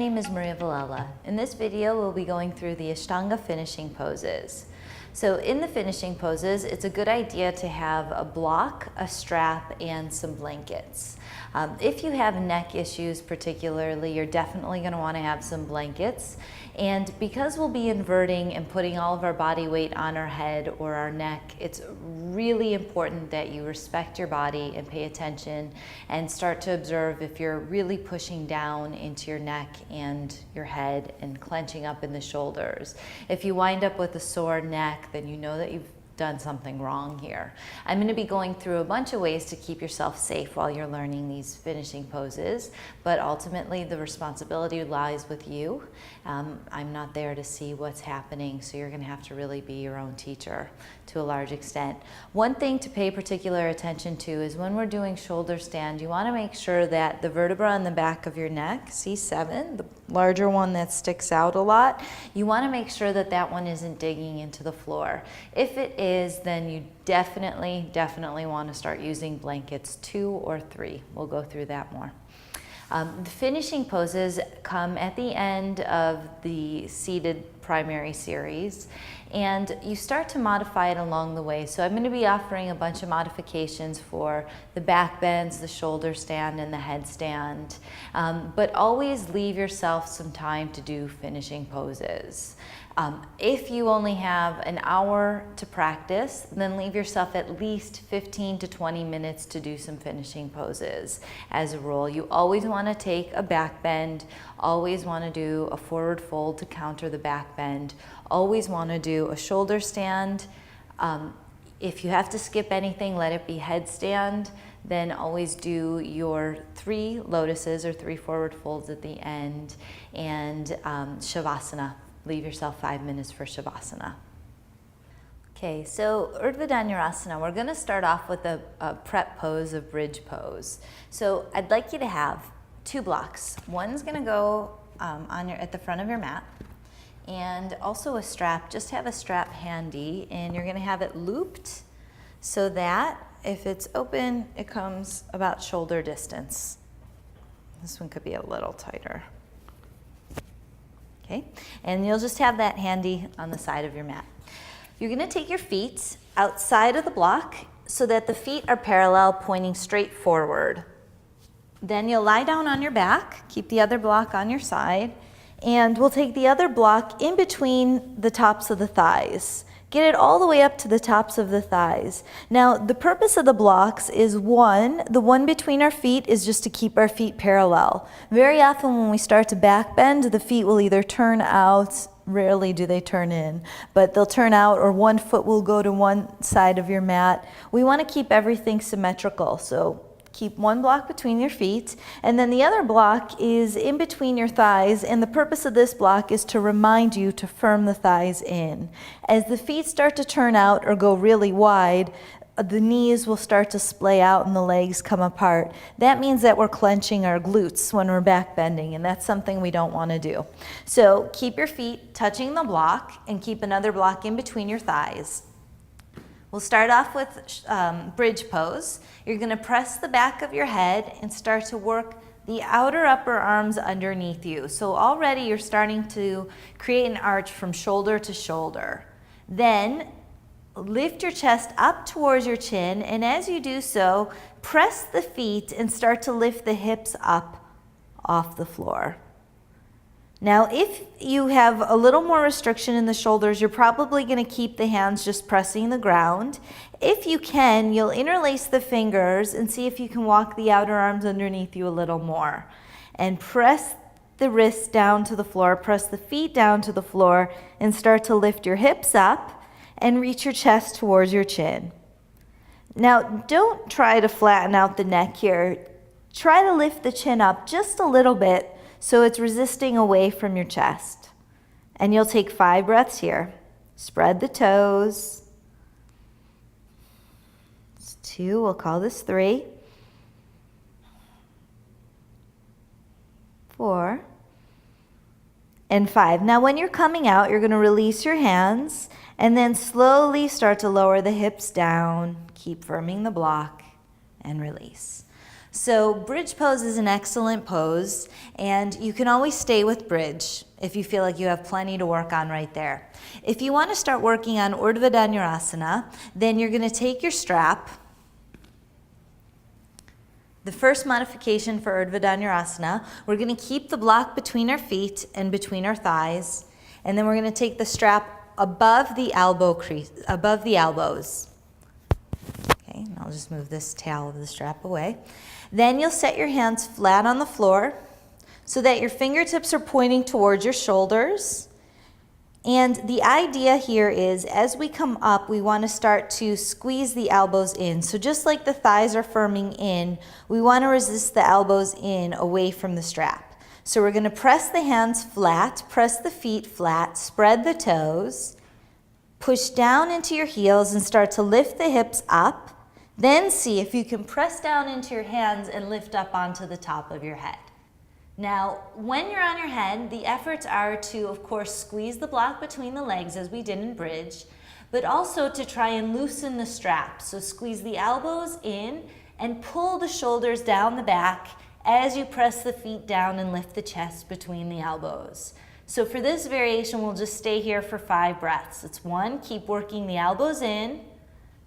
name is Maria Villella. In this video, we'll be going through the ashtanga finishing poses. So in the finishing poses, it's a good idea to have a block, a strap, and some blankets. If you have neck issues particularly, you're definitely going to want to have some blankets. And because we'll be inverting and putting all of our body weight on our head or our neck, it's really important that you respect your body and pay attention and start to observe if you're really pushing down into your neck and your head and clenching up in the shoulders. If you wind up with a sore neck, then you know that you've done something wrong here. I'm going to be going through a bunch of ways to keep yourself safe while you're learning these finishing poses, but ultimately the responsibility lies with you. I'm not there to see what's happening, so you're going to have to really be your own teacher to a large extent. One thing to pay particular attention to is when we're doing shoulder stand, you want to make sure that the vertebra on the back of your neck, C7, the larger one that sticks out a lot, you want to make sure that that one isn't digging into the floor. If it is, then you definitely want to start using blankets 2 or 3. We'll go through that more. The finishing poses come at the end of the seated primary series, and you start to modify it along the way. So I'm going to be offering a bunch of modifications for the back bends, the shoulder stand, and the headstand, but always leave yourself some time to do finishing poses. If you only have an hour to practice, then leave yourself at least 15 to 20 minutes to do some finishing poses as a rule. You always want to take a back bend, always want to do a forward fold to counter the back bend, always want to do a shoulder stand. If you have to skip anything, let it be headstand. Then always do your 3 lotuses or 3 forward folds at the end, and shavasana. Leave yourself 5 minutes for shavasana. Okay, so Urdhva Dhanurasana, we're going to start off with a prep pose of bridge pose. So I'd like you to have 2 blocks. One's going to go at the front of your mat, and also a strap. Just have a strap handy, and you're going to have it looped so that if it's open, it comes about shoulder distance. This one could be a little tighter. Okay, and you'll just have that handy on the side of your mat. You're going to take your feet outside of the block so that the feet are parallel, pointing straight forward. Then you'll lie down on your back, keep the other block on your side, and we'll take the other block in between the tops of the thighs. Get it all the way up to the tops of the thighs. Now, the purpose of the blocks is the one between our feet is just to keep our feet parallel. Very often when we start to back bend, the feet will either turn out, rarely do they turn in, but they'll turn out, or one foot will go to one side of your mat. We want to keep everything symmetrical, so keep one block between your feet, and then the other block is in between your thighs, and the purpose of this block is to remind you to firm the thighs in. As the feet start to turn out or go really wide, the knees will start to splay out and the legs come apart. That means that we're clenching our glutes when we're back bending, and that's something we don't want to do. So keep your feet touching the block and keep another block in between your thighs. We'll start off with bridge pose. You're going to press the back of your head and start to work the outer upper arms underneath you. So already you're starting to create an arch from shoulder to shoulder. Then lift your chest up towards your chin, and as you do so, press the feet and start to lift the hips up off the floor. Now, if you have a little more restriction in the shoulders, you're probably going to keep the hands just pressing the ground. If you can, you'll interlace the fingers and see if you can walk the outer arms underneath you a little more. And press the wrists down to the floor, press the feet down to the floor, and start to lift your hips up and reach your chest towards your chin. Now, don't try to flatten out the neck here. Try to lift the chin up just a little bit, so it's resisting away from your chest. And you'll take 5 breaths here. Spread the toes. It's 2, we'll call this 3. 4. And 5. Now when you're coming out, you're going to release your hands and then slowly start to lower the hips down. Keep firming the block and release. So bridge pose is an excellent pose, and you can always stay with bridge if you feel like you have plenty to work on right there. If you want to start working on Urdhva Dhanurasana, then you're going to take your strap. The first modification for Urdhva Dhanurasana, we're going to keep the block between our feet and between our thighs, and then we're going to take the strap above the elbow crease, above the elbows. Okay, and I'll just move this tail of the strap away. Then you'll set your hands flat on the floor so that your fingertips are pointing towards your shoulders. And the idea here is as we come up, we want to start to squeeze the elbows in. So just like the thighs are firming in, we want to resist the elbows in away from the strap. So we're going to press the hands flat, press the feet flat, spread the toes, push down into your heels and start to lift the hips up. Then see if you can press down into your hands and lift up onto the top of your head. Now, when you're on your head, the efforts are to, of course, squeeze the block between the legs as we did in bridge, but also to try and loosen the strap. So squeeze the elbows in and pull the shoulders down the back as you press the feet down and lift the chest between the elbows. So for this variation, we'll just stay here for 5 breaths. It's 1, keep working the elbows in.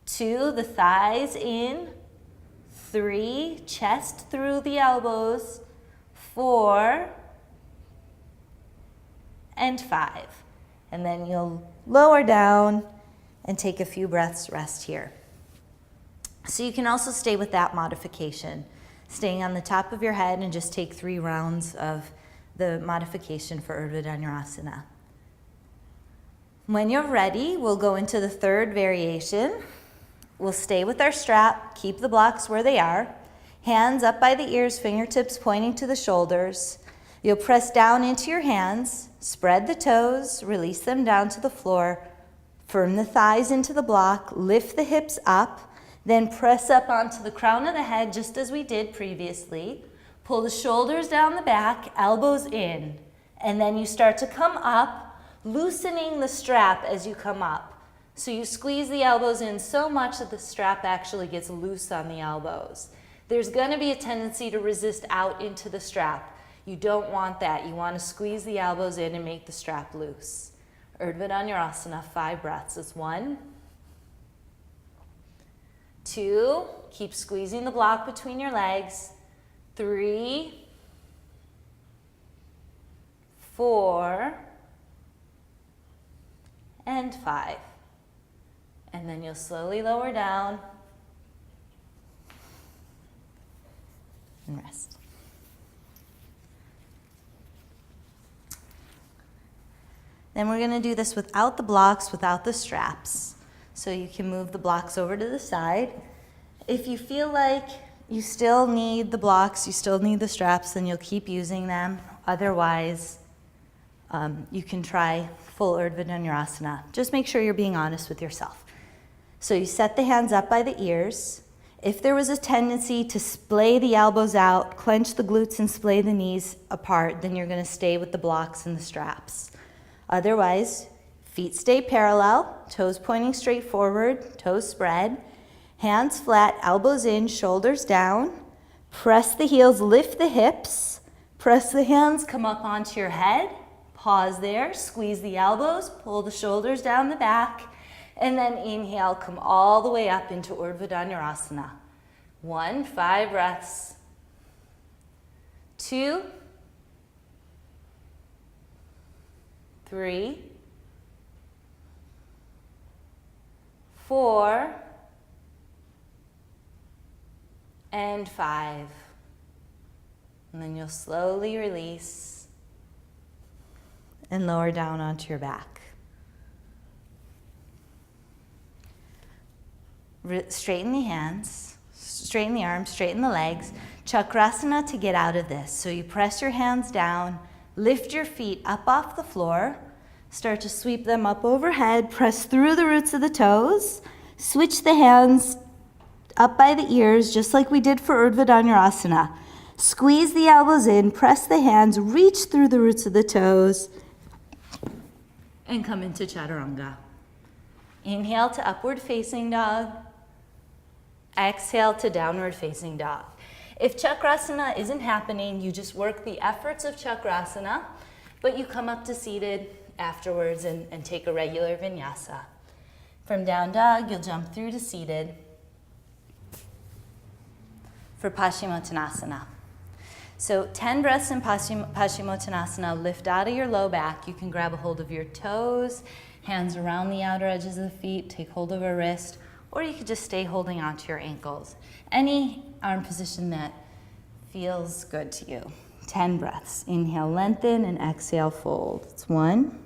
2, the thighs in. 3, chest through the elbows. 4, and 5. And then you'll lower down and take a few breaths rest here. So you can also stay with that modification, staying on the top of your head, and just take 3 rounds of the modification for Urdhva Dhanurasana. When you're ready, we'll go into the 3rd variation. We'll stay with our strap, keep the blocks where they are. Hands up by the ears, fingertips pointing to the shoulders. You'll press down into your hands, spread the toes, release them down to the floor, firm the thighs into the block, lift the hips up, then press up onto the crown of the head just as we did previously. Pull the shoulders down the back, elbows in, and then you start to come up, loosening the strap as you come up. So you squeeze the elbows in so much that the strap actually gets loose on the elbows. There's going to be a tendency to resist out into the strap. You don't want that. You want to squeeze the elbows in and make the strap loose. Urdhva Dhanurasana, 5 breaths. It's 1, 2, keep squeezing the block between your legs. 3, 4, and 5. And then you'll slowly lower down and rest. Then we're going to do this without the blocks, without the straps. So you can move the blocks over to the side. If you feel like you still need the blocks, you still need the straps, then you'll keep using them. Otherwise, you can try full Urdhva Dhanurasana. Just make sure you're being honest with yourself. So you set the hands up by the ears. If there was a tendency to splay the elbows out, clench the glutes and splay the knees apart, then you're going to stay with the blocks and the straps. Otherwise, feet stay parallel, toes pointing straight forward, toes spread, hands flat, elbows in, shoulders down. Press the heels, lift the hips. Press the hands, come up onto your head. Pause there, squeeze the elbows, pull the shoulders down the back. And then inhale, come all the way up into Urdhva Dhanurasana. 1, 5 breaths. 2, 3, 4, and 5. And then you'll slowly release and lower down onto your back. Straighten the hands, straighten the arms, straighten the legs. Chakrasana to get out of this. So you press your hands down, lift your feet up off the floor, start to sweep them up overhead, press through the roots of the toes, switch the hands up by the ears, just like we did for Urdhva Dhanurasana. Squeeze the elbows in, press the hands, reach through the roots of the toes, and come into Chaturanga. Inhale to upward facing dog. Exhale to downward facing dog. If Chakrasana isn't happening, you just work the efforts of Chakrasana, but you come up to seated afterwards and take a regular vinyasa. From down dog, you'll jump through to seated for Paschimottanasana. So 10 breaths in Paschimottanasana. Lift out of your low back. You can grab a hold of your toes, hands around the outer edges of the feet, take hold of a wrist, or you could just stay holding onto your ankles. Any arm position that feels good to you. 10 breaths. Inhale, lengthen, and exhale, fold. It's 1,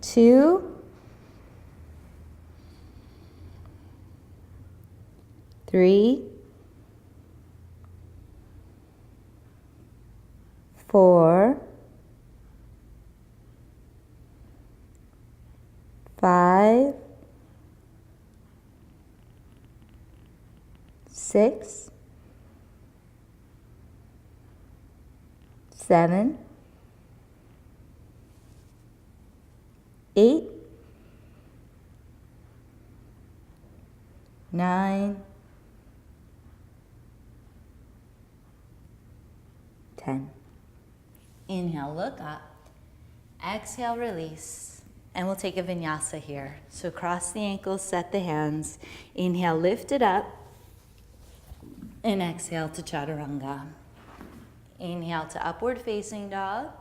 2, 3, 4, 5, 6, 7, 8, 9, 10. Inhale, look up. Exhale, release. And we'll take a vinyasa here. So cross the ankles, set the hands. Inhale, lift it up. And exhale to chaturanga. Inhale to upward facing dog.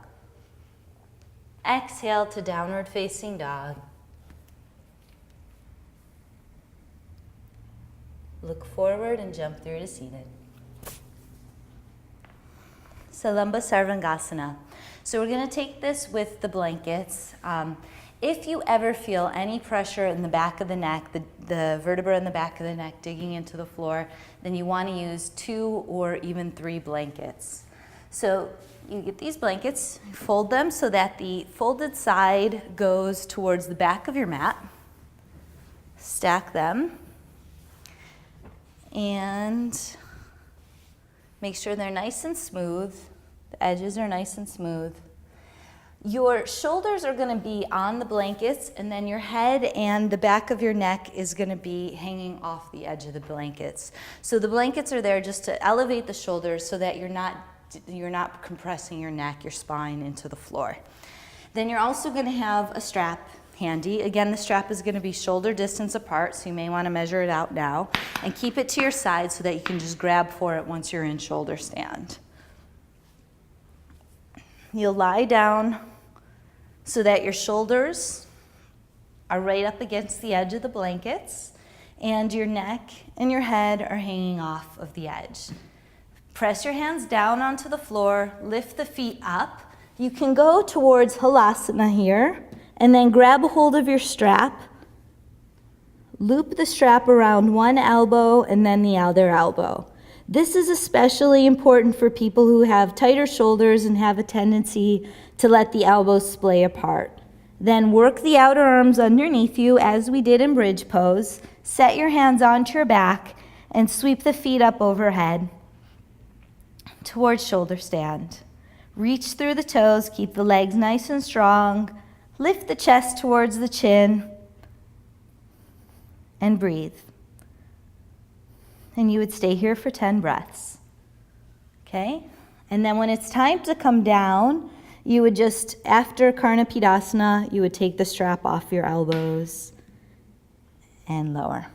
Exhale to downward facing dog. Look forward and jump through to seated. Salamba Sarvangasana. So we're going to take this with the blankets. If you ever feel any pressure in the back of the neck, the vertebra in the back of the neck digging into the floor, then you want to use 2 or even 3 blankets. So you get these blankets, fold them so that the folded side goes towards the back of your mat. Stack them. And make sure they're nice and smooth. The edges are nice and smooth. Your shoulders are going to be on the blankets, and then your head and the back of your neck is going to be hanging off the edge of the blankets. So the blankets are there just to elevate the shoulders so that you're not compressing your neck, your spine into the floor. Then you're also going to have a strap handy. Again, the strap is going to be shoulder distance apart, so you may want to measure it out now, and keep it to your side so that you can just grab for it once you're in shoulder stand. You'll lie down so that your shoulders are right up against the edge of the blankets and your neck and your head are hanging off of the edge. Press your hands down onto the floor, lift the feet up. You can go towards halasana here and then grab a hold of your strap, loop the strap around one elbow and then the other elbow. This is especially important for people who have tighter shoulders and have a tendency to let the elbows splay apart. Then work the outer arms underneath you as we did in bridge pose. Set your hands onto your back and sweep the feet up overhead towards shoulder stand. Reach through the toes, keep the legs nice and strong. Lift the chest towards the chin and breathe. And you would stay here for 10 breaths. Okay? And then when it's time to come down, you would just, after Karnapidasana, you would take the strap off your elbows and lower.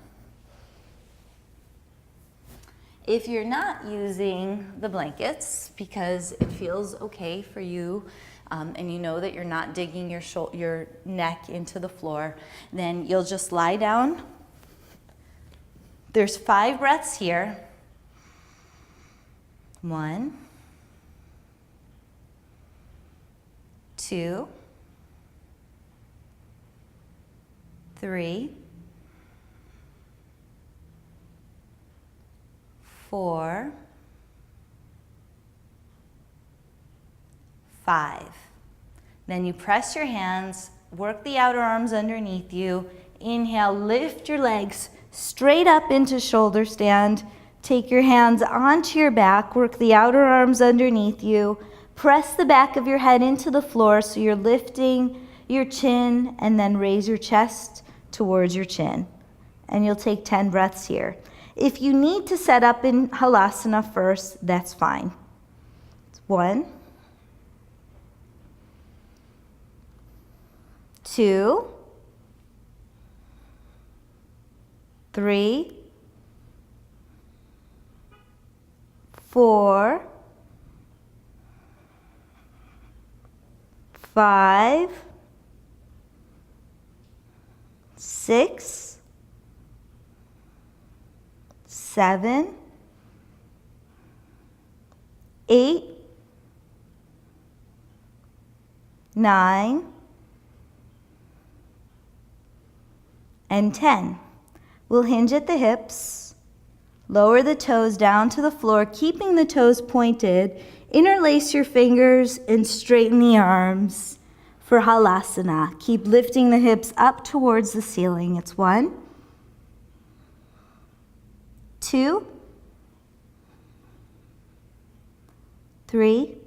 If you're not using the blankets because it feels okay for you, and you know that you're not digging your neck into the floor, then you'll just lie down. There's 5 breaths here. 1, 2, 3, 4, 5. Then you press your hands, work the outer arms underneath you. Inhale, lift your legs straight up into shoulder stand. Take your hands onto your back, work the outer arms underneath you. Press the back of your head into the floor so you're lifting your chin, and then raise your chest towards your chin. and you'll take 10 breaths here. If you need to set up in halasana first, that's fine. 1, 2, 3, 4, 5, 6, 7, 8, 9, and 10. We'll hinge at the hips, lower the toes down to the floor, keeping the toes pointed. Interlace your fingers and straighten the arms for halasana. Keep lifting the hips up towards the ceiling. It's 1, 2, 3,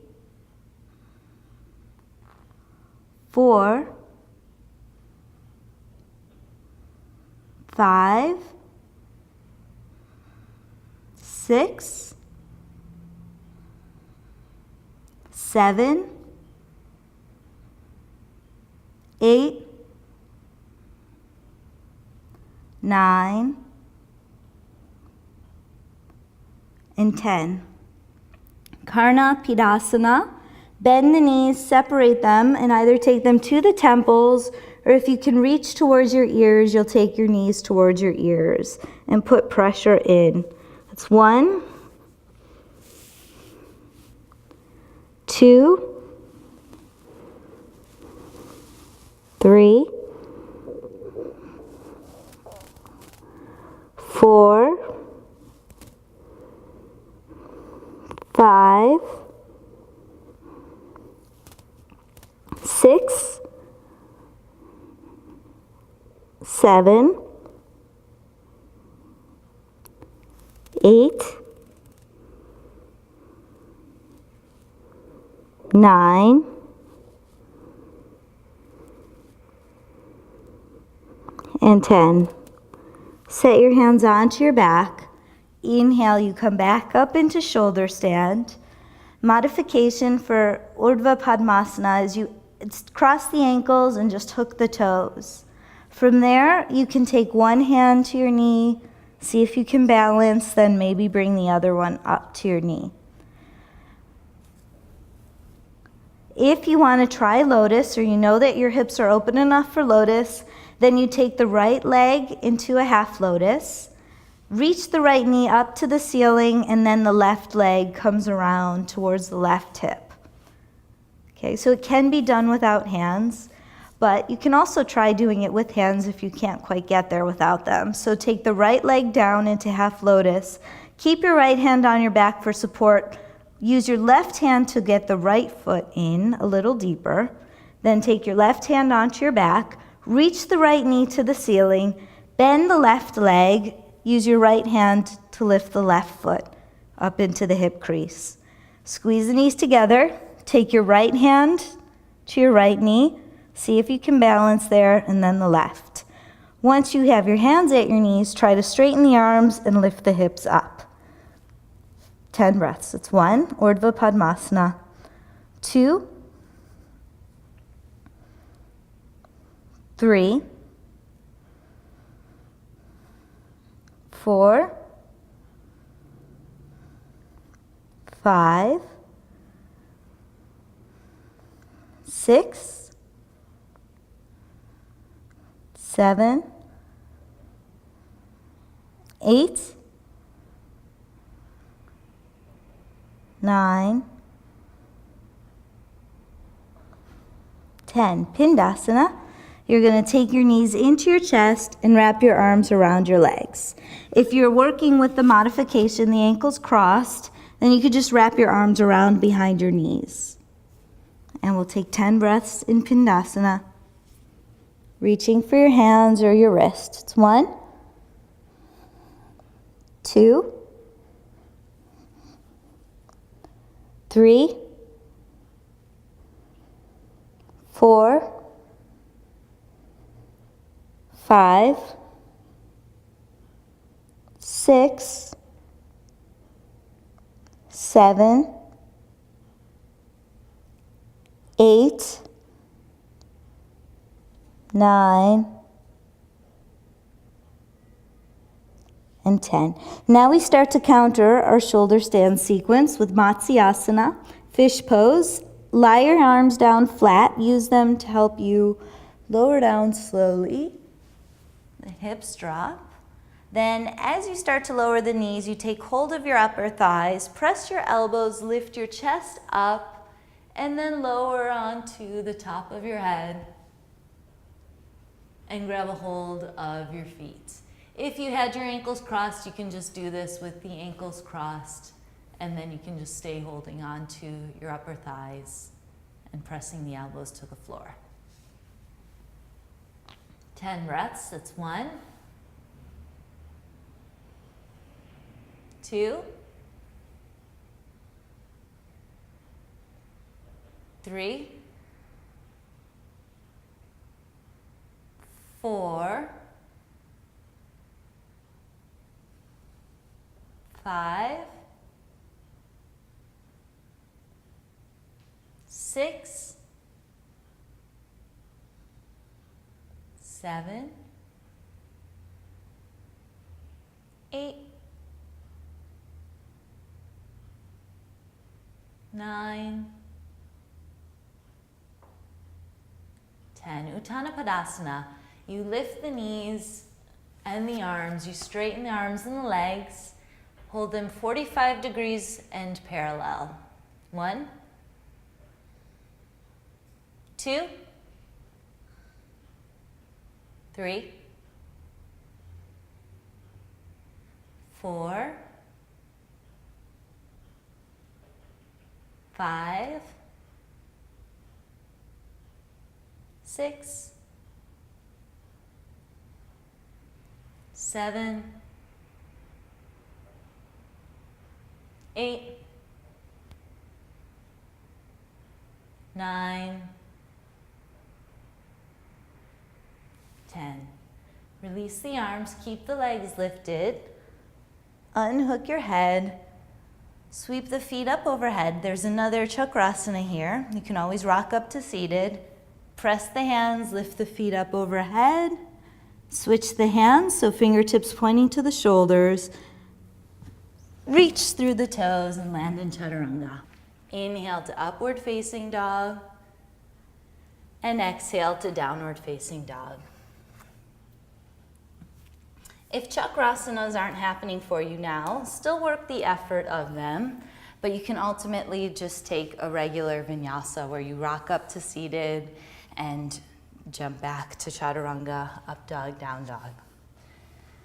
4, 5, 6, 7, 8, 9, and 10. Karna Pidasana. Bend the knees, separate them, and either take them to the temples, or if you can reach towards your ears, you'll take your knees towards your ears and put pressure in. That's 1, 2, 3, 4, 5, 6, 7, 8, 9, and 10. Set your hands onto your back. Inhale, you come back up into shoulder stand. Modification for Urdhva Padmasana is you cross the ankles and just hook the toes. From there, you can take one hand to your knee, see if you can balance, then maybe bring the other one up to your knee. If you want to try lotus, or you know that your hips are open enough for lotus, then you take the right leg into a half lotus, reach the right knee up to the ceiling, and then the left leg comes around towards the left hip. Okay, so it can be done without hands, but you can also try doing it with hands if you can't quite get there without them. So take the right leg down into half lotus. Keep your right hand on your back for support. Use your left hand to get the right foot in a little deeper. Then take your left hand onto your back. Reach the right knee to the ceiling. Bend the left leg. Use your right hand to lift the left foot up into the hip crease. Squeeze the knees together. Take your right hand to your right knee. See if you can balance there, and then the left. Once you have your hands at your knees, try to straighten the arms and lift the hips up. 10 breaths. It's 1, Urdhva Padmasana. 2, 3, 4, 5, 6, 7, 8, 9, 10. Pindasana. You're going to take your knees into your chest and wrap your arms around your legs. If you're working with the modification, the ankles crossed, then you could just wrap your arms around behind your knees. And we'll take 10 breaths in Pindasana. Reaching for your hands or your wrist. It's 1, 2, 3, 4, 5, 6, 7, 8, 9, and 10. Now we start to counter our shoulder stand sequence with Matsyasana, fish pose. Lie your arms down flat. Use them to help you lower down slowly. The hips drop. Then as you start to lower the knees, you take hold of your upper thighs, press your elbows, lift your chest up, and then lower onto the top of your head and grab a hold of your feet. If you had your ankles crossed, you can just do this with the ankles crossed, and then you can just stay holding on to your upper thighs and pressing the elbows to the floor. 10 breaths, that's 1, 2, 3, 4, 5, 6, 7, 8, 9, 10. Uttanapadassana. You lift the knees and the arms. You straighten the arms and the legs. Hold them 45 degrees and parallel. 1, 2, 3, 4, 5, 6, 7, 8, 9, 10. Release the arms, keep the legs lifted. Unhook your head. Sweep the feet up overhead. There's another chakrasana here. You can always rock up to seated. Press the hands, lift the feet up overhead. Switch the hands, so fingertips pointing to the shoulders. Reach through the toes and land in chaturanga. Inhale to upward facing dog. And exhale to downward facing dog. If chakrasanas aren't happening for you now, still work the effort of them, but you can ultimately just take a regular vinyasa where you rock up to seated and jump back to chaturanga, up dog, down dog.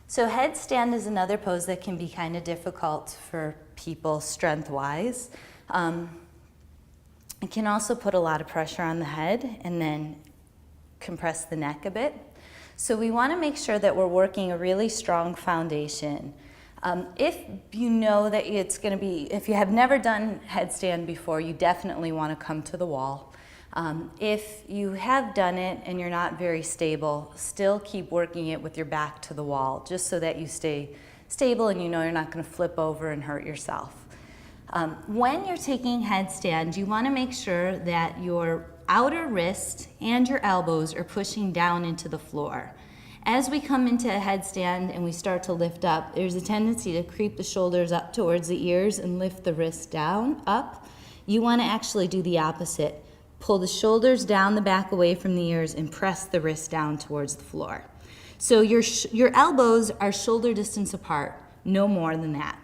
So headstand is another pose that can be kind of difficult for people strength-wise. It can also put a lot of pressure on the head and then compress the neck a bit. So we want to make sure that we're working a really strong foundation. If you know that it's going to be, if you have never done headstand before, you definitely want to come to the wall. If you have done it and you're not very stable, still keep working it with your back to the wall, just so that you stay stable and you know you're not going to flip over and hurt yourself. When you're taking headstand, you want to make sure that your outer wrist and your elbows are pushing down into the floor. As we come into a headstand and we start to lift up, there's a tendency to creep the shoulders up towards the ears and lift the wrists down, up. You want to actually do the opposite. Pull the shoulders down the back away from the ears and press the wrists down towards the floor. So your elbows are shoulder distance apart, no more than that.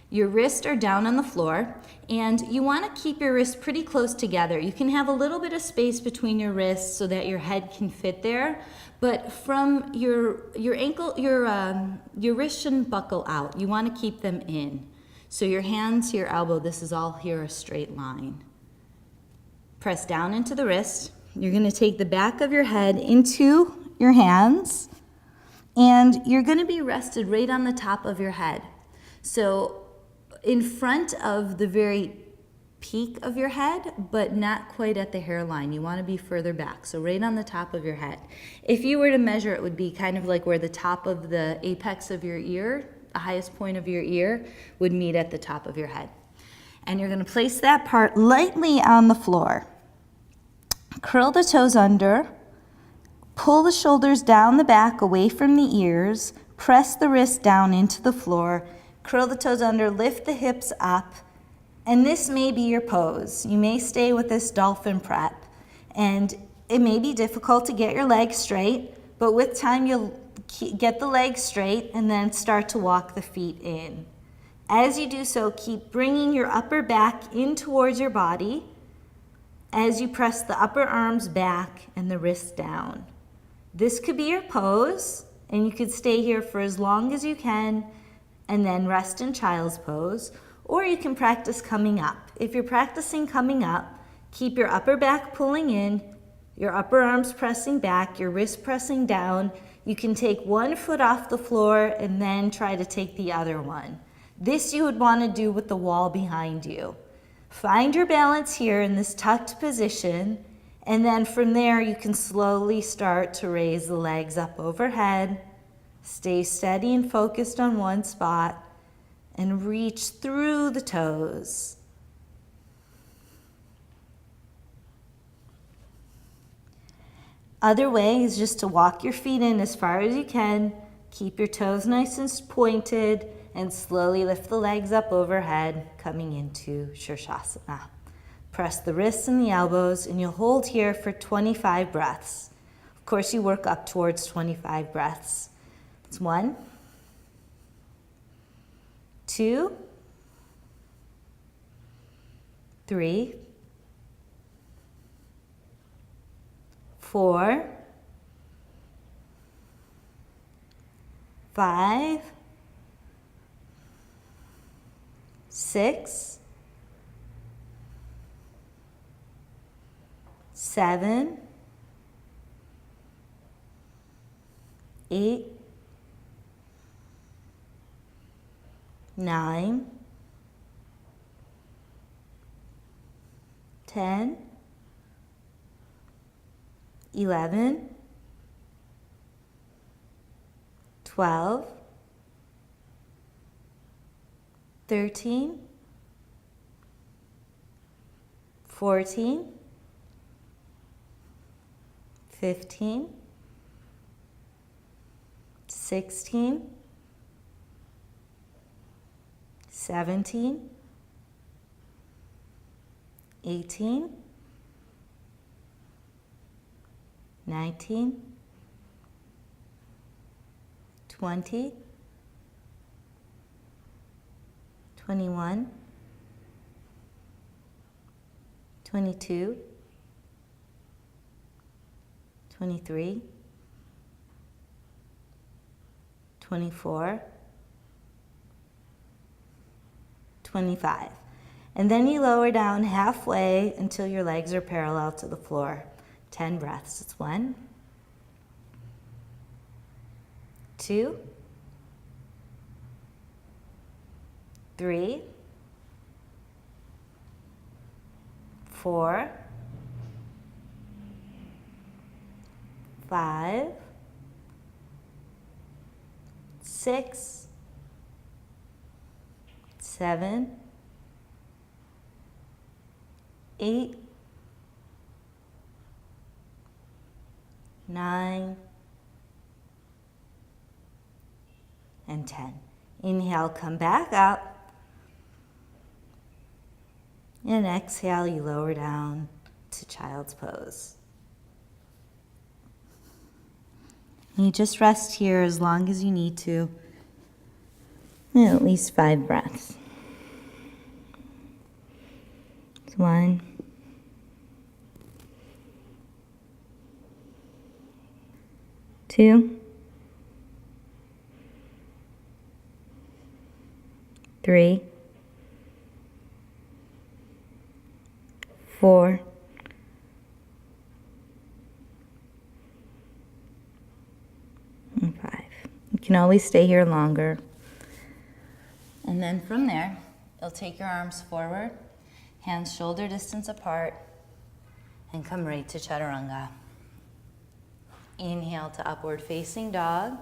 Your wrists are down on the floor, and you want to keep your wrists pretty close together. You can have a little bit of space between your wrists so that your head can fit there, but from your ankle, your wrist shouldn't buckle out. You want to keep them in. So your hands to your elbow, this is all here a straight line. Press down into the wrist. You're going to take the back of your head into your hands, and you're going to be rested right on the top of your head. So in front of the very peak of your head, but not quite at the hairline. You want to be further back, so right on the top of your head. If you were to measure, it would be kind of like where the top of the apex of your ear the highest point of your ear would meet at the top of your head. And you're going to place that part lightly on the floor. Curl the toes under, pull the shoulders down the back away from the ears, press the wrist down into the floor, curl the toes under, lift the hips up, and this may be your pose. You may stay with this dolphin prep, and it may be difficult to get your legs straight, but with time you'll get the legs straight and then start to walk the feet in. As you do so, keep bringing your upper back in towards your body as you press the upper arms back and the wrists down. This could be your pose, and you could stay here for as long as you can and then rest in child's pose, or you can practice coming up. If you're practicing coming up, keep your upper back pulling in, your upper arms pressing back, your wrist pressing down. You can take one foot off the floor and then try to take the other one. This you would want to do with the wall behind you. Find your balance here in this tucked position, and then from there you can slowly start to raise the legs up overhead. Stay steady and focused on one spot and reach through the toes. Other way is just to walk your feet in as far as you can. Keep your toes nice and pointed and slowly lift the legs up overhead, coming into Shirshasana. Press the wrists and the elbows, and you'll hold here for 25 breaths. Of course, you work up towards 25 breaths. It's 1, 2, 3, 4, 5, 6, 7, 8, 9, 10, 11, 12, 13, 14, 15, 16, 17, 18, 19, 20, 21, 22, 23, 24, 25. And then you lower down halfway until your legs are parallel to the floor. 10 breaths. It's 1, 2, 3, 4, 5, 6, 7, 8, 9, and 10. Inhale, come back up. And exhale, you lower down to child's pose. You just rest here as long as you need to. At least 5 breaths. 1, 2, 3, 4, 5. You can always stay here longer. And then from there, you'll take your arms forward, hands shoulder distance apart, and come right to Chaturanga. Inhale to upward facing dog.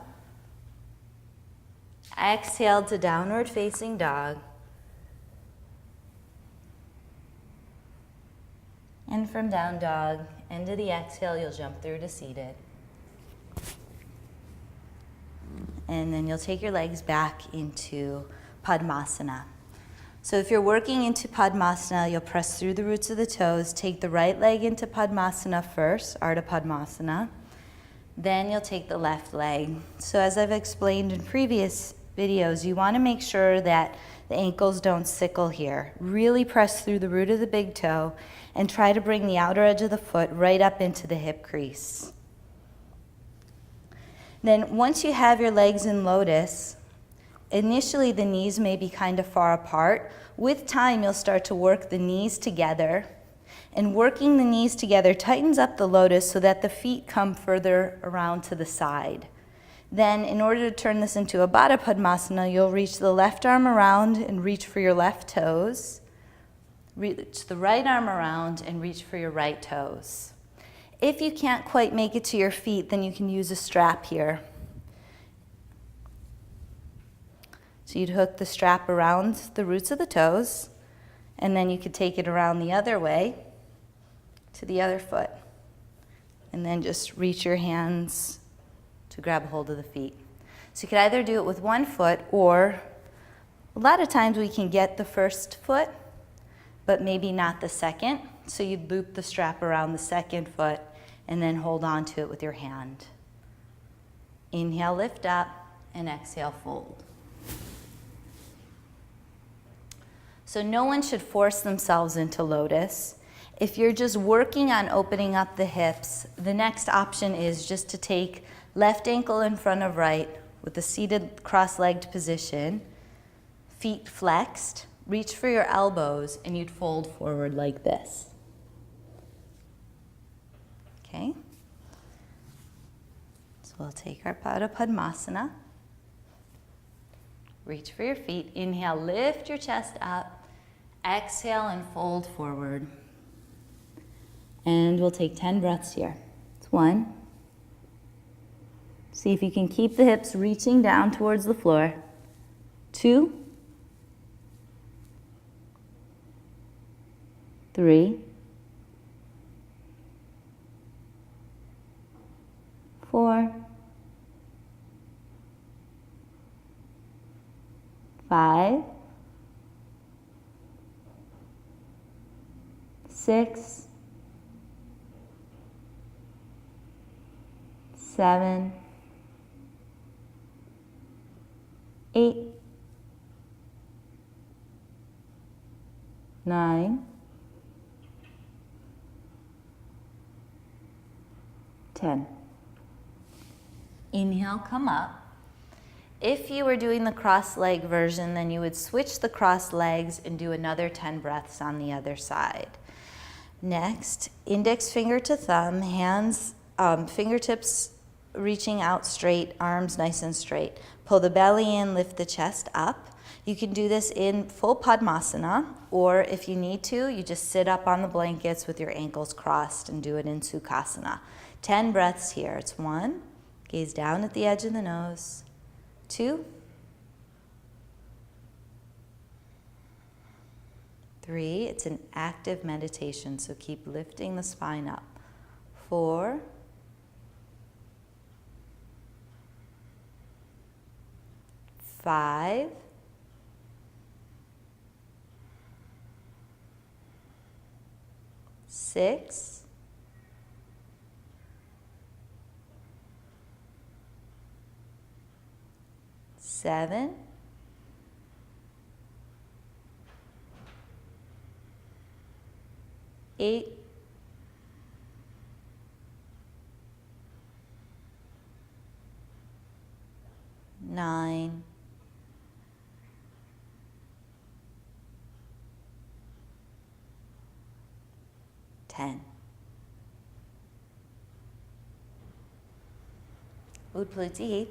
Exhale to downward facing dog. And from down dog, into the exhale, you'll jump through to seated. And then you'll take your legs back into Padmasana. So if you're working into Padmasana, you'll press through the roots of the toes, take the right leg into Padmasana first, Ardha Padmasana. Then you'll take the left leg. So as I've explained in previous videos, you want to make sure that the ankles don't sickle here. Really press through the root of the big toe and try to bring the outer edge of the foot right up into the hip crease. Then once you have your legs in lotus, initially the knees may be kind of far apart. With time, you'll start to work the knees together. And working the knees together tightens up the lotus so that the feet come further around to the side. Then, in order to turn this into a Baddha Padmasana, you'll reach the left arm around and reach for your left toes. Reach the right arm around and reach for your right toes. If you can't quite make it to your feet, then you can use a strap here. So you'd hook the strap around the roots of the toes, and then you could take it around the other way to the other foot. And then just reach your hands to grab a hold of the feet. So you could either do it with one foot, or a lot of times we can get the first foot, but maybe not the second. So you'd loop the strap around the second foot and then hold on to it with your hand. Inhale, lift up, and exhale, fold. So no one should force themselves into lotus. If you're just working on opening up the hips, the next option is just to take left ankle in front of right with a seated cross-legged position, feet flexed, reach for your elbows, and you'd fold forward like this. Okay? So we'll take our Baddha Padmasana. Reach for your feet. Inhale, lift your chest up. Exhale and fold forward. And we'll take 10 breaths here. It's 1. See if you can keep the hips reaching down towards the floor. 2. 3. 4. 5. 6. 7. 8. 9. 10. Inhale, come up. If you were doing the cross-leg version, then you would switch the cross legs and do another 10 breaths on the other side. Next, index finger to thumb, hands, fingertips reaching out straight, arms nice and straight. Pull the belly in, lift the chest up. You can do this in full Padmasana, or if you need to, you just sit up on the blankets with your ankles crossed and do it in Sukhasana. 10 breaths here. It's 1, gaze down at the edge of the nose. 2, 3, it's an active meditation, so keep lifting the spine up. 4, 5, 6, 7, 8, 9, 10. Utplati.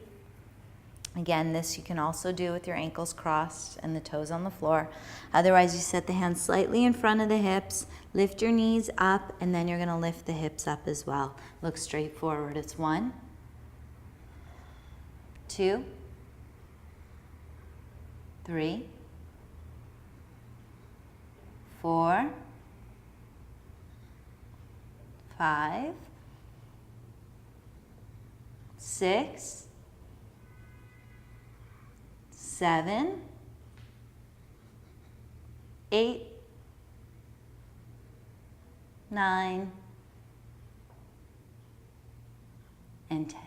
Again, this you can also do with your ankles crossed and the toes on the floor. Otherwise, you set the hands slightly in front of the hips, lift your knees up, and then you're going to lift the hips up as well. Look straight forward. It's 1, 2, 3, 4, 5, 6, 7, 8, 9, and 10.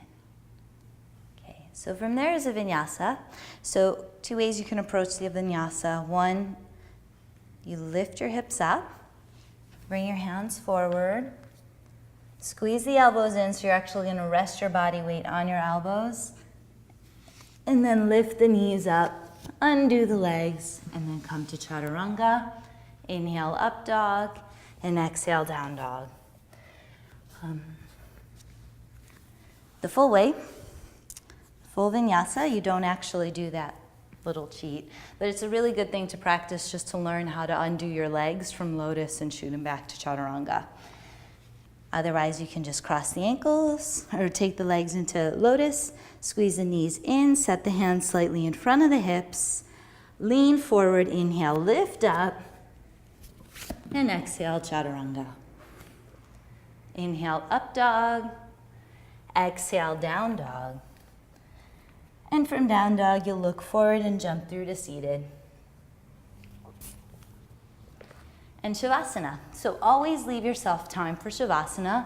Okay, so from there is a vinyasa. So 2 ways you can approach the vinyasa. One, you lift your hips up, bring your hands forward, squeeze the elbows in, so you're actually going to rest your body weight on your elbows, and then lift the knees up, undo the legs, and then come to chaturanga. Inhale, up dog, and exhale, down dog. The full way, full vinyasa, you don't actually do that little cheat, but it's a really good thing to practice just to learn how to undo your legs from lotus and shoot them back to chaturanga. Otherwise, you can just cross the ankles or take the legs into lotus, squeeze the knees in, set the hands slightly in front of the hips, lean forward, inhale, lift up, and exhale, chaturanga. Inhale, up dog, exhale, down dog. And from down dog, you'll look forward and jump through to seated. And Shavasana. So always leave yourself time for Shavasana.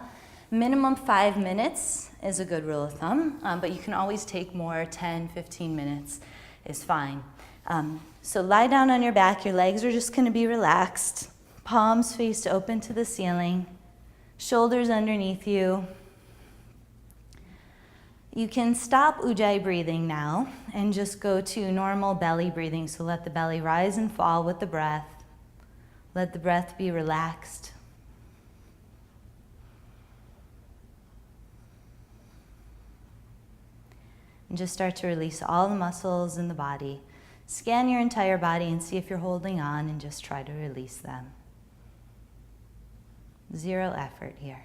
Minimum 5 minutes is a good rule of thumb, but you can always take more. 10, 15 minutes is fine. So lie down on your back. Your legs are just going to be relaxed. Palms faced open to the ceiling. Shoulders underneath you. You can stop Ujjayi breathing now and just go to normal belly breathing. So let the belly rise and fall with the breath. Let the breath be relaxed. And just start to release all the muscles in the body. Scan your entire body and see if you're holding on, and just try to release them. 0 effort here.